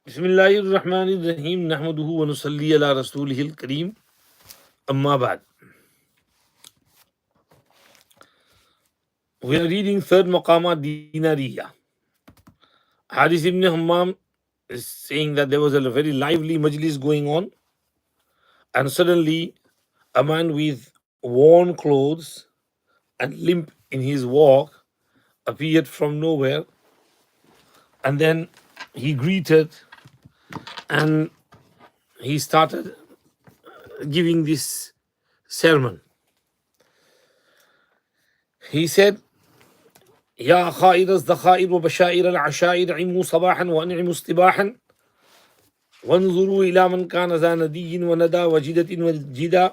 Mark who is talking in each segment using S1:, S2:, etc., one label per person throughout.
S1: Bismillahir Rahmanir Rahim. Nahmaduhu wa nusalli ala rasulihil kareem. Amma ba'd. We are reading third Maqaamat Dinariya. Hadith ibn Hammam is saying that there was a very lively majlis going on, and suddenly a man with worn clothes and limp in his walk appeared from nowhere, and then he greeted and he started giving this sermon. He said, يا خائر الذخائر وبشائر العشائر عموا صباحا وأنعموا اصطباحا وانظروا إلى من كان ذا ندي وندى وجدة وجدى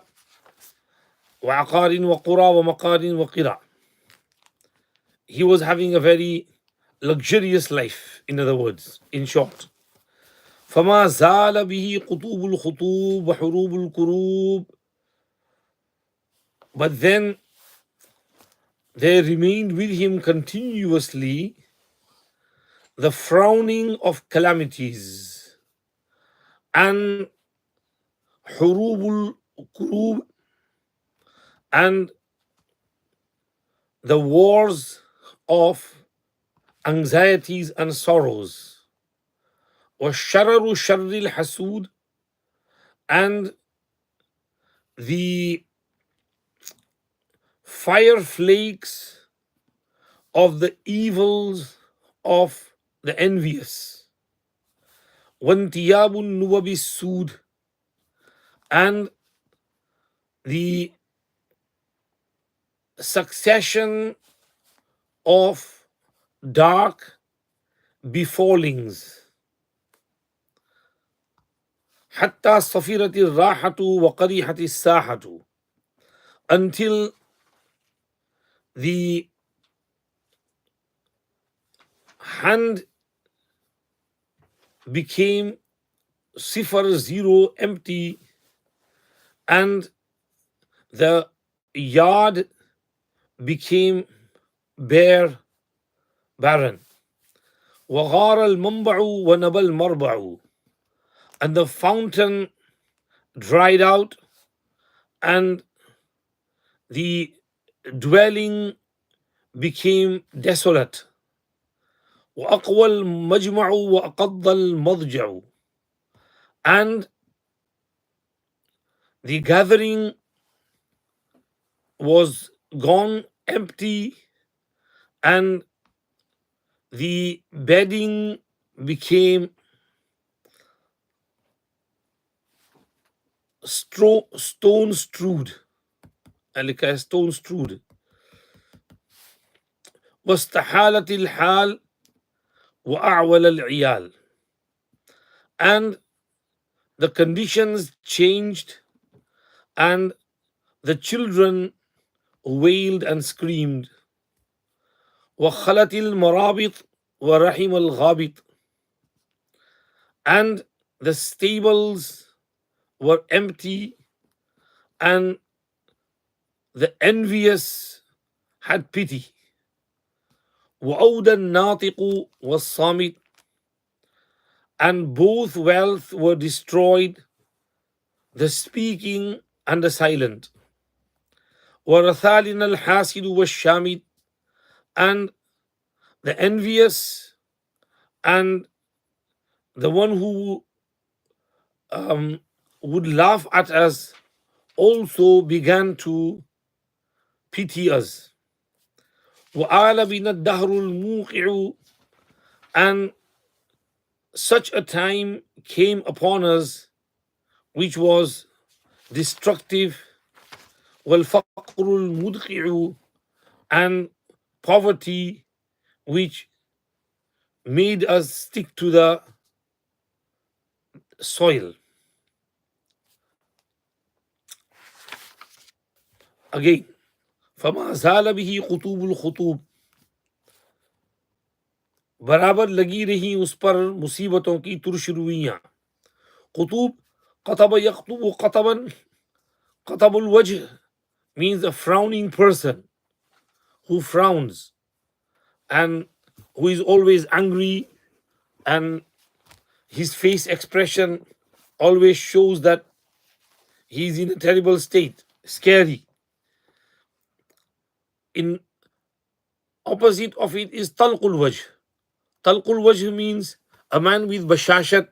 S1: وعقار وقرى ومقار وقرى. He was having a very luxurious life, in other words, in short. فما زال به قطوب الخطوب وحروب الكروب. But then there remained with him continuously the frowning of calamities and hurubul kurub and the wars of anxieties and sorrows, wa shararu sharril hasud, and the fire flakes of the evils of the envious, wantiyabun nuwabi sud, and the succession of dark befallings. حتى صفرت الراحة وقريحت الساحة, until the hand became sifar, zero, empty, and the yard became bare, barren. وغار المنبع ونبى المربع, and the fountain dried out and the dwelling became desolate. وأقوى المجمع وأقض المضجع, and the gathering was gone, empty, and the bedding became stone strewed, like a stone strewed. واستحالت الحال وأعول العيال, and the conditions changed and the children wailed and screamed. وخلت المرابط ورحم الغابط, and the stables were empty and the envious had pity. وأودى الناطق والصامت, and both wealth were destroyed, the speaking and the silent. ورثالنا الحاسد والشامت, and the envious and the one who would laugh at us also began to pity us. وآل بنا الدهر الموقع, and such a time came upon us which was destructive. والفقر المدقع, and poverty which made us stick to the soil. Again, فما زال به قطوب الخطوب, बराबर लगी रही उस पर मुसीबतों की तुरश रुइयां. قطوب قطب يقطب قطبا, قطب الوجه means a frowning person who frowns and who is always angry and His face expression always shows that he's in a terrible state, scary. In opposite of it is talqul wajh. Talqul wajh means a man with bashashat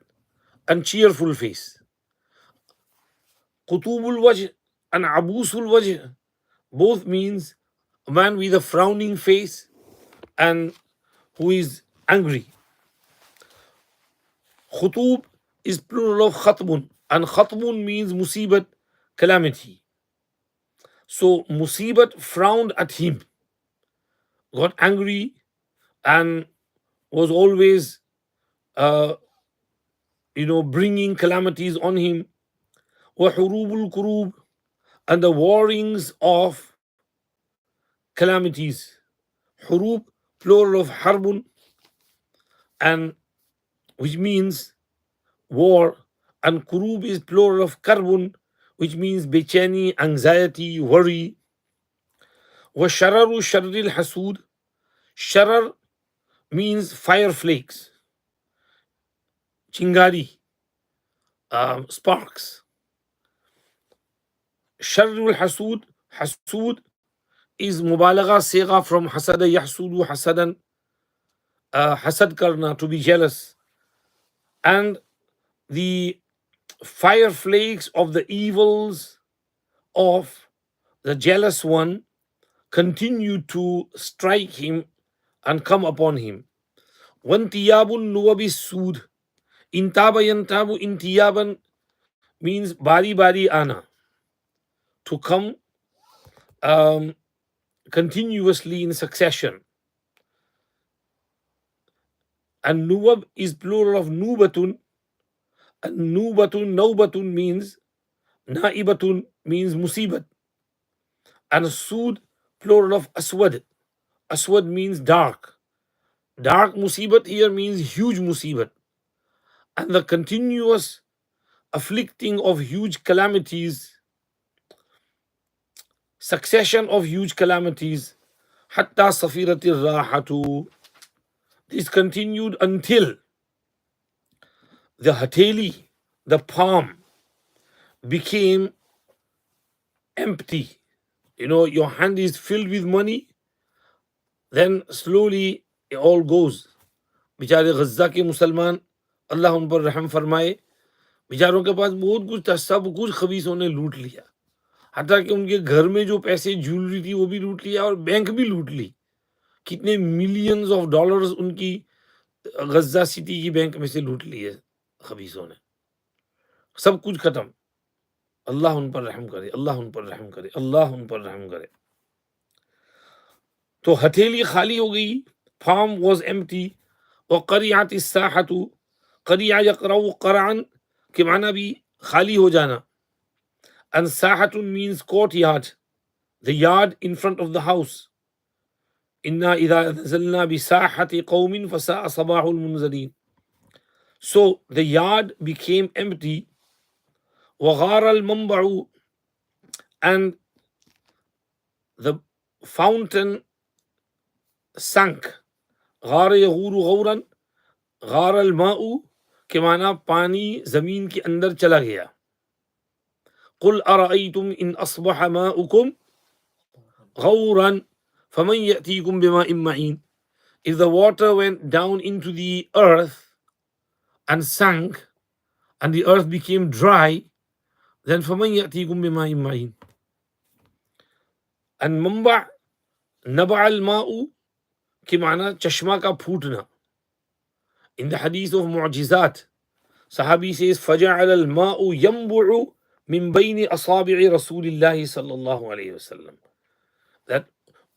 S1: and cheerful face. Qutubul wajh and abusul wajh both means a man with a frowning face and who is angry. Khutub is plural of khatbun, and khatbun means musibat, calamity. So musibat frowned at him, got angry, and was always, bringing calamities on him. Wa hurubul kurub, and the warrings of calamities. Hurub, plural of harbun, and which means war, and kurub is plural of karbun, which means bechani, anxiety, worry. Wa shararu sharril hasud. Sharar means fire flakes, chingari, sparks. Sharrul hasud, hasud is mubalagha sega from hasada yahsudu hasadan, hasad karna, to be jealous. And the fire flakes of the evils of the jealous one continue to strike him and come upon him. Wantiyabun nuwabi sud. Intaba yantabu intiyaban means bari bari ana, to come continuously in succession. And nuwab is plural of nubatun, and naubatun means naibatun, means musibat. And sud, plural of aswad. Aswad means dark. Dark musibat here means huge musibat. And the continuous afflicting of huge calamities, succession of huge calamities, hatta safiratir rahatu. This continued until the hateli, the palm, became empty. Your hand is filled with money, then slowly it all goes. बेचारे गज्जा के मुसलमान, अल्लाह उन पर रहम फरमाए, बेचारों के पास बहुत कुछ था, सब कुछ खबीसों ने लूट लिया. हत्ता कि उनके घर में जो पैसे ज्वेलरी थी वो भी लूट लिया और बैंक भी लूट ली. कितने मिलियंस ऑफ डॉलर्स उनकी गज्जा सिटी की बैंक में से लूट लिए खबीसों ने. सब कुछ खत्म. अल्लाह उन पर रहम करे, अल्लाह उन पर रहम करे, अल्लाह उन पर रहम करे. तो हथेली खाली हो गई, फार्म वॉज एम्प्टी. और करियात इस्साहतु, करिया यकराउ करान के माना भी खाली हो जाना. And sahatun means courtyard, the yard in front of the house. Inna idha nazalna bi sahati qawmin fasa'a sabahul munzalin. So the yard became empty. وغار المنبع, and the fountain sank. غار يغور غورا, غار الماء के माना पानी जमीन के अंदर चला गया. قل أرأيتم إن أصبح ماؤكم غورا فمن يأتيكم بماء معين. If the water went down into the earth and sank, and the earth became dry, then فمن يأتيكم بماء معين. And منبع, نبع الماء के माना चश्मा का फूटना. In the hadith of Mu'jizat, Sahabi says, فَجَعَلَ الْمَاءُ يَنْبُعُ مِنْ بَيْنِ أَصَابِعِ رَسُولِ اللَّهِ صَلَّى اللَّهُ عَلَيْهِ وَسَلَّمَ. That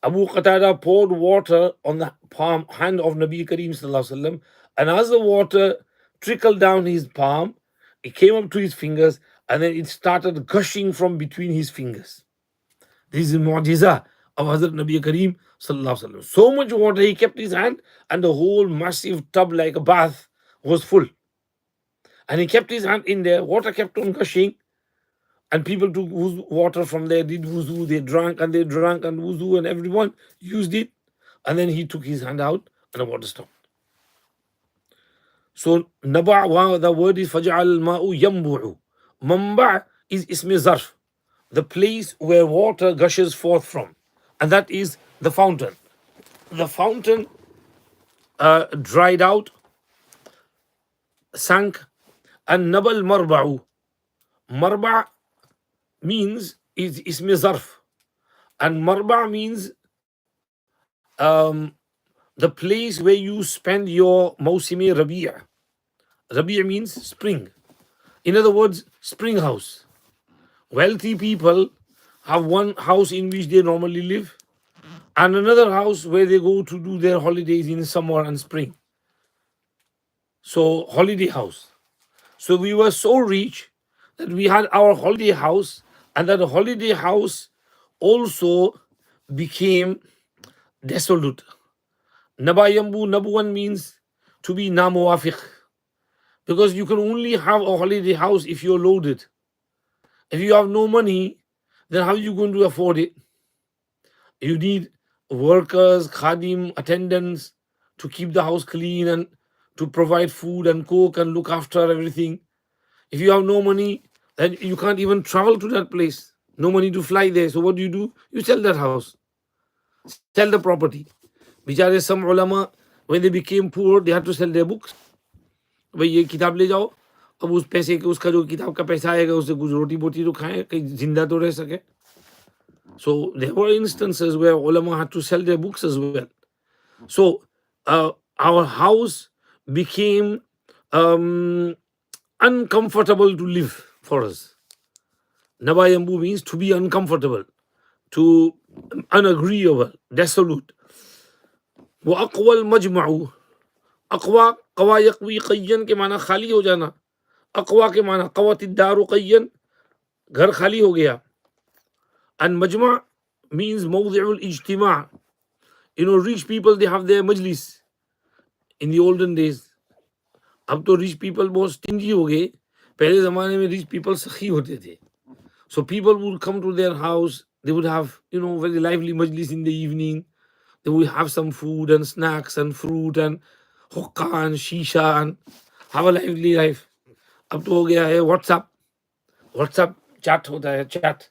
S1: Abu Qatada poured water on the palm hand of Nabi Kareem sallallahu alaihi wasallam, and as the water trickled down his palm, it came up to his fingers, and then it started gushing from between his fingers. This is mu'jiza of Hazrat Nabi Kareem sallallahu alaihi wasallam. So much water, he kept his hand, and the whole massive tub like a bath was full. And he kept his hand in there, water kept on gushing, and people took water from there, did wuzu, they drank and wuzu, and everyone used it. And then he took his hand out and the water stopped. So naba, the word is faj'al ma'u yambu'u. Mamba is ismi zarf, the place where water gushes forth from, and that is the fountain. The fountain dried out, sank, and nabal marba'u. Marba means is ismi zarf, and marba means the place where you spend your mausimi rabi'a. Rabi'a means spring. In other words, spring house. Wealthy people have one house in which they normally live, and another house where they go to do their holidays in summer and spring. So, holiday house. So, we were so rich that we had our holiday house, and that holiday house also became desolate. Nabayambu, Nabuan means to be namuwafiq, because you can only have a holiday house if you're loaded. If you have no money, then how are you going to afford it? You need workers, khadim, attendants to keep the house clean and to provide food and cook and look after everything. If you have no money, then you can't even travel to that place. No money to fly there. So what do? You sell that house, sell the property. Bichare, some ulama, when they became poor, they had to sell their books. भाई ये किताब ले जाओ, अब उस पैसे के उसका जो किताब का पैसा आएगा उससे कुछ रोटी बोटी तो खाएं, कहीं जिंदा तो रह सके. So there were instances where ulama had to sell their books as well. So our house became uncomfortable to live for us. Nabayambu means to be uncomfortable, to unagreeable, desolate. وأقوى المجمع, अकवा कवा यकवी कय्यन के माना खाली हो जाना, अकवा के माना कवतिद्दारु कय्यन, घर खाली हो गया. And majma means mawdi'ul ijtima'. Rich people, they have their majlis in the olden days. अब तो rich people बहुत stingy हो गए. पहले ज़माने में rich people सखी होते थे. So people would come to their house. They would have, very lively majlis in the evening. They would have some food and snacks and fruit and hookah and shisha and have a lively life. अब तो हो गया है WhatsApp chat होता है, chat.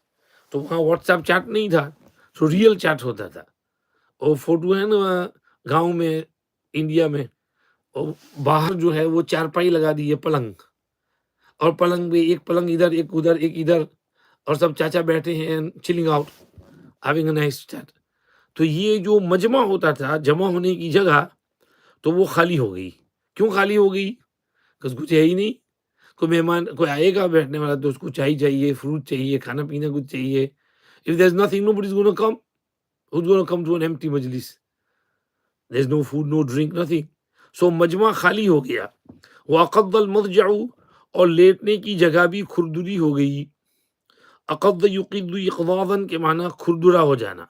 S1: तो वहाँ WhatsApp chat नहीं था, तो रियल चैट होता था. और फोटो है ना गांव में, इंडिया में, और बाहर जो है वो चारपाई लगा दी है, पलंग, और पलंग पे एक पलंग इधर, एक उधर, एक इधर, और सब चाचा बैठे हैं chilling out, having a nice chat. तो ये जो मजमा होता था, जमा होने की जगह, तो वो खाली हो गई. क्यों खाली हो गई? कुछ कुछ है ही नहीं. कोई मेहमान कोई आएगा बैठने वाला तो उसको चाय चाहिए, फ्रूट चाहिए, खाना पीना कुछ चाहिए. If there is nothing, nobody is gonna come. Who's going to come to an empty majlis? There's no food, no drink, nothing. So मजमा खाली हो गया. वक़द्दल मदजउ, और लेटने की जगह भी खुरदुरी हो गई. अक़द्द युक़िद्दु इक़दादन के माना खुरदुरा हो जाना.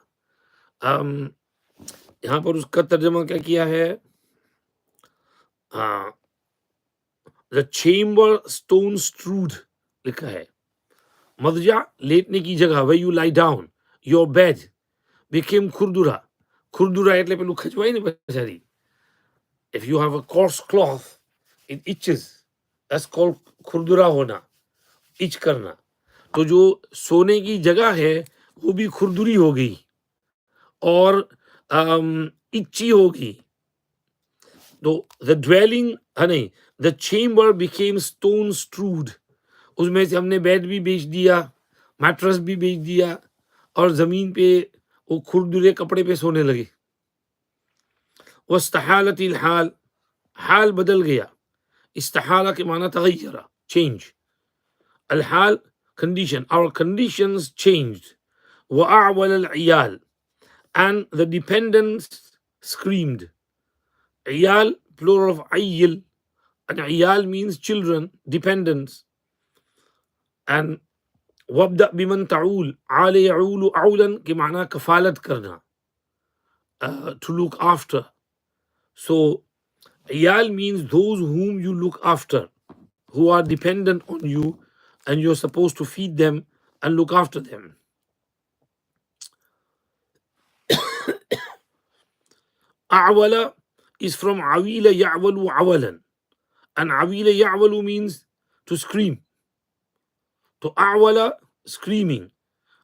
S1: यहाँ पर उसका तर्जमा क्या किया है? द चेम्बर स्टोन स्ट्रूड लिखा है. मदजा लेटने की जगह, where you lie down, your bed became खुरदुरा. खुरदुरा એટલે પેલું ખજવાય ને પછાડી. If you have a coarse cloth, it itches. That's called खुरदुरा होना, itch करना. तो जो सोने की जगह है वो भी खुरदुरी हो गई और इच्ची हो गई. तो the dwelling, नहीं, the chamber became stone strewed. उसमें से हमने बेड भी बेच दिया, मैट्रेस भी बेच दिया, और जमीन पे वो खुरदुरे कपड़े पे सोने लगे. वस्तहालतिल हाल, हाल बदल गया. इस्तहाला के माना तगय्यरा, चेंज. अल हाल condition, our conditions changed. وأعول العيال, and the dependents screamed. عيال plural of عيل, and عيال means children, dependents. And وابدأ بمن تعول, عال يعول عولا के माना कफालत करना, to look after. So عيال means those whom you look after, who are dependent on you, and you're supposed to feed them and look after them. أعول is from عويل يعول عولا, And awila ya'walu means to scream. To awala, screaming.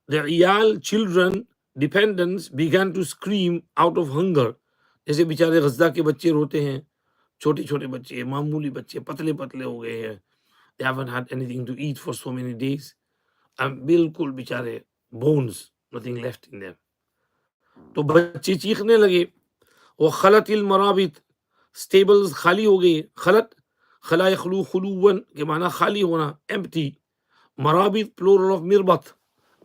S1: The iyal, children, dependents began to scream out of hunger. जैसे बेचारे गज्जा के बच्चे रोते हैं, छोटे छोटे बच्चे, मामूली बच्चे, पतले पतले हो गए हैं. They haven't had anything to eat for so many days. And बिल्कुल बेचारे bones, nothing left in them. तो बच्चे चीखने लगे. वो खलतिल मराबित, स्टेबल्स खाली हो गए. खलत खला यखलू खुलूवन के माना खाली होना, empty. Marabit, plural of mirbat.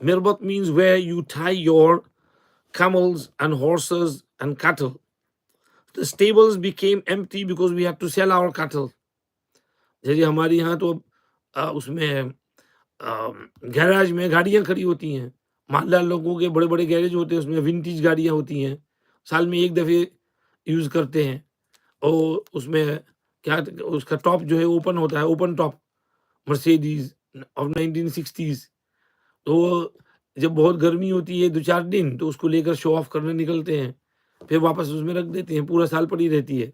S1: Mirbat means where you tie your camels and horses and cattle. The stables became empty because we had to sell our cattle. जैसे हमारे यहाँ तो उसमें गैराज में गाड़ियाँ खड़ी होती हैं. मालदार लोगों के बड़े बड़े गैरेज होते हैं, उसमें विंटेज गाड़ियाँ होती हैं, साल में एक दफ़े यूज़ करते हैं. और उसमें क्या उसका टॉप जो है ओपन होता है, open top Mercedes of 1960s. तो जब बहुत गर्मी होती है 2-4 दिन, तो उसको लेकर शो ऑफ करने निकलते हैं, फिर वापस उसमें रख देते हैं, पूरा साल पड़ी रहती है.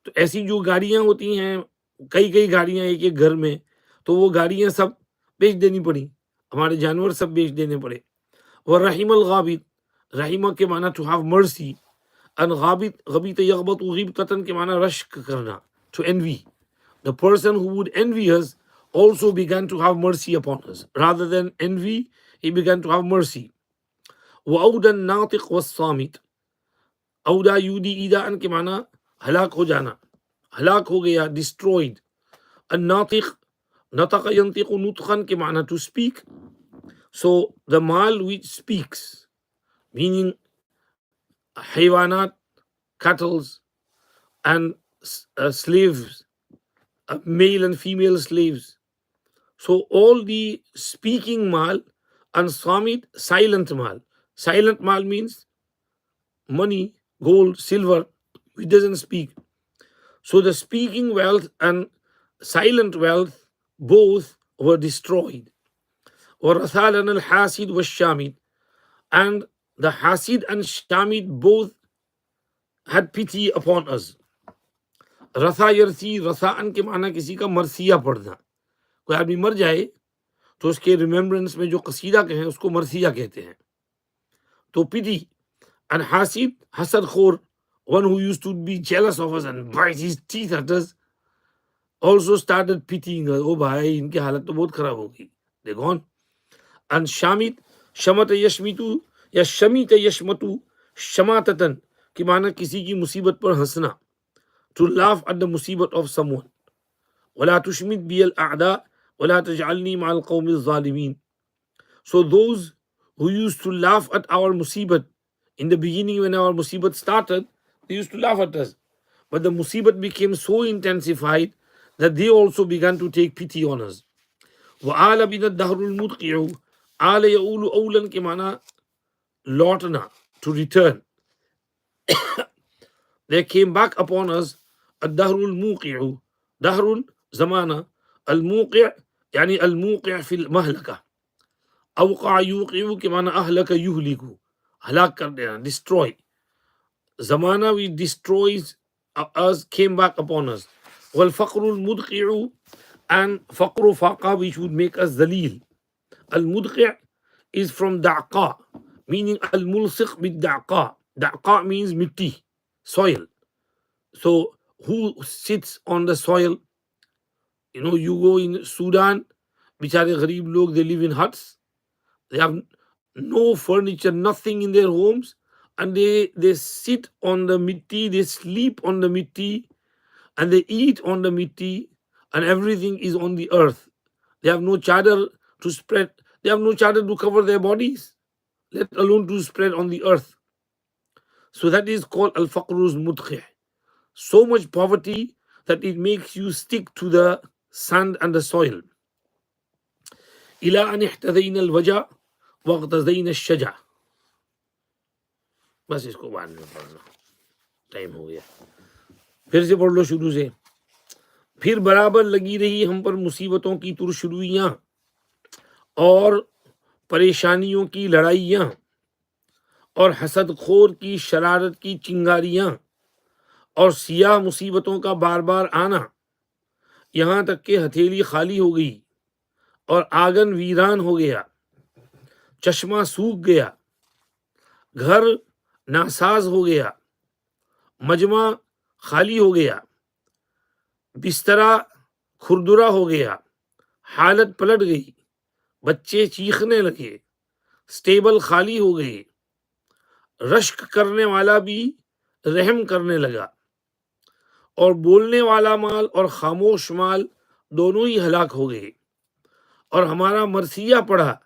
S1: तो ऐसी जो गाड़ियाँ होती हैं, कई कई गाड़ियाँ एक एक घर में, तो वो गाड़ियाँ सब बेच देनी पड़ी, हमारे जानवर सब बेच देने पड़े. और रहीमल गाबित, रहीमा के माना टू हैव मर्सी. अन गाबित, गबीत यगबत गिबतन के माना रश्क करना, to envy. The person who would envy us also began to have mercy upon us. Rather than envy, he began to have mercy. وَأَوْدَى النَّاطِقْ وَالصَّامِتْ. अवदा यूदी ईदा अन के माना हलाक हो जाना, हलाक हो गया, destroyed. الناطق नतक यंतिक नुतखन के माना to speak. So the mal which speaks, meaning haywanat, cattle, and slaves, male and female slaves. So all the speaking mal, and samit, silent mal. Silent mal means money, gold, silver, which doesn't speak. So the speaking wealth and silent wealth both were destroyed. وَرَثَالَنَا الْحَاسِدُ وَالشَّامِدُ. And the Hasid and Shamid both had pity upon us. रथा यरसी, रथान के माना किसी का मरसिया पढ़ना. कोई आदमी मर जाए तो उसके रिमेम्बरेंस में जो कसीदा कहें उसको मरसिया कहते हैं. तो pity. And Hasid, hasad khor, one who used to be jealous of us and bite his teeth at us, also started pitying us. Oh भाई, इनकी हालत तो बहुत खराब होगी. They're gone. And Shamit, Shamata Yashmitu, या Shamita Yashmatu, Shamatatan, कि माना किसी की मुसीबत पर हंसना. To laugh at the musibat of someone. وَلَا تُشْمِتْ بِيَ الْأَعْدَاءِ وَلَا تَجْعَلْنِي مَعَ الْقَوْمِ الظَّالِمِينَ. So those who used to laugh at our musibat, in the beginning when our musibat started, they used to laugh at us. But the musibat became so intensified that they also began to take pity on us. وَآلَ بِنَا الدَّهْرُ الْمُدْقِعُ. آلَ يَؤُولُ أَوْلًا के माना लौटना, to return. There came back upon us الدهر الموقع. دهر زمانة. الموقع يعني الموقع في المهلكة. أوقع يوقع के माना أهلك يهلك, हलाक कर देना, destroy. Zamana which destroys us came back upon us. والفقر المدقع, and فقر فاقة which would make us ذليل. المدقع is from دعقاء, meaning الملصق بالدعقاء. دعقاء means mitti, soil. So who sits on the soil? You know, you go in Sudan, bichare gharib log, they live in huts. They have no furniture, nothing in their homes, and they sit on the mitti, they sleep on the mitti, and they eat on the mitti, and everything is on the earth. They have no chadar to spread, they have no chadar to cover their bodies, let alone to spread on the earth. So that is called al-faqruz mudkhih. So much poverty that it makes you stick to the sand and the soil. إلى أن احتذينا الوجع واغتزينا الشجع. बस इसको बाद में पढ़ना, time हो गया. फिर से पढ़ लो शुरू से. फिर बराबर लगी रही हम पर मुसीबतों की तुरशुरुइयाँ और परेशानियों की लड़ाइयाँ और हसदखोर की शरारत की चिंगारियाँ और सियाह मुसीबतों का बार बार आना. यहाँ तक कि हथेली खाली हो गई और आंगन वीरान हो गया, चश्मा सूख गया, घर नासाज हो गया, मजमा खाली हो गया, बिस्तरा खुरदुरा हो गया, हालत पलट गई, बच्चे चीखने लगे, स्टेबल खाली हो गए, रश्क करने वाला भी रहम करने लगा, और बोलने वाला माल और खामोश माल दोनों ही हलाक हो गए, और हमारा मरसिया पढ़ा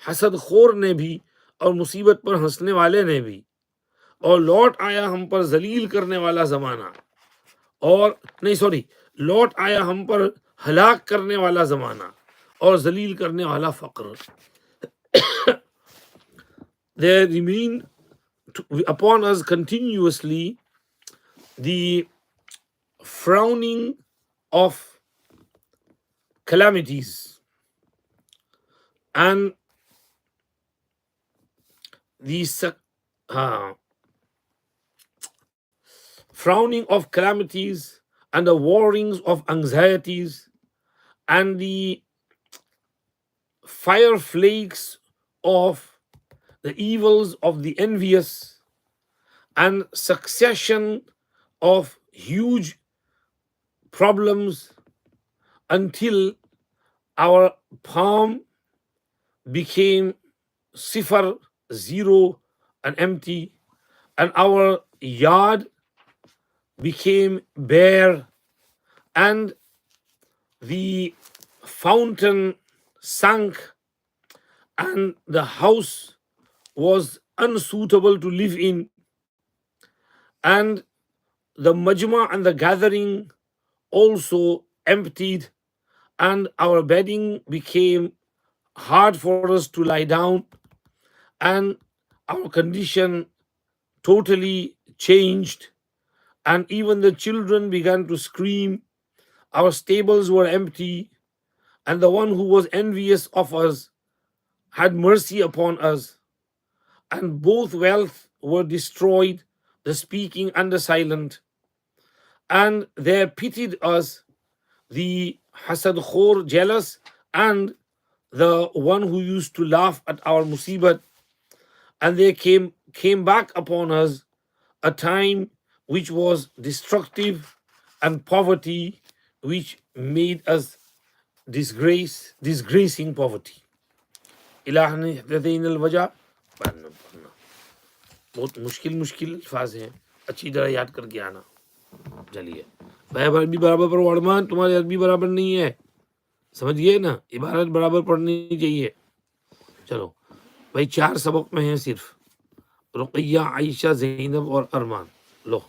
S1: हसद खोर ने भी और मुसीबत पर हंसने वाले ने भी, और लौट आया हम पर जलील करने वाला जमाना, और नहीं सॉरी लौट आया हम पर हलाक करने वाला जमाना और जलील करने वाला फक्र. There remain upon us continuously the frowning of calamities and the frowning of calamities and the warrings of anxieties and the fire flakes of the evils of the envious and succession of huge problems until our palm became sifar, zero and empty, and our yard became bare, and the fountain sank, and the house was unsuitable to live in, and the majma and the gathering also emptied, and our bedding became hard for us to lie down, and our condition totally changed, and even the children began to scream. Our stables were empty, and the one who was envious of us had mercy upon us, and both wealth were destroyed, the speaking and the silent, and there pitied us the hasad khor, jealous, and the one who used to laugh at our musibat, and there came back upon us a time which was destructive and poverty which made us disgracing poverty. इलाहने हदीन अलवजा पढ़ना. बहुत मुश्किल अल्फाज हैं, अच्छी तरह याद करके आना. चलिए भाई, अरबी बराबर पर वर्डमान, तुम्हारी अरबी बराबर नहीं है, समझिए ना, इबारत बराबर पढ़नी चाहिए. चलो भाई, 4 सबक में है सिर्फ, रुकैया, आयशा, ज़ैनब और अरमान. लो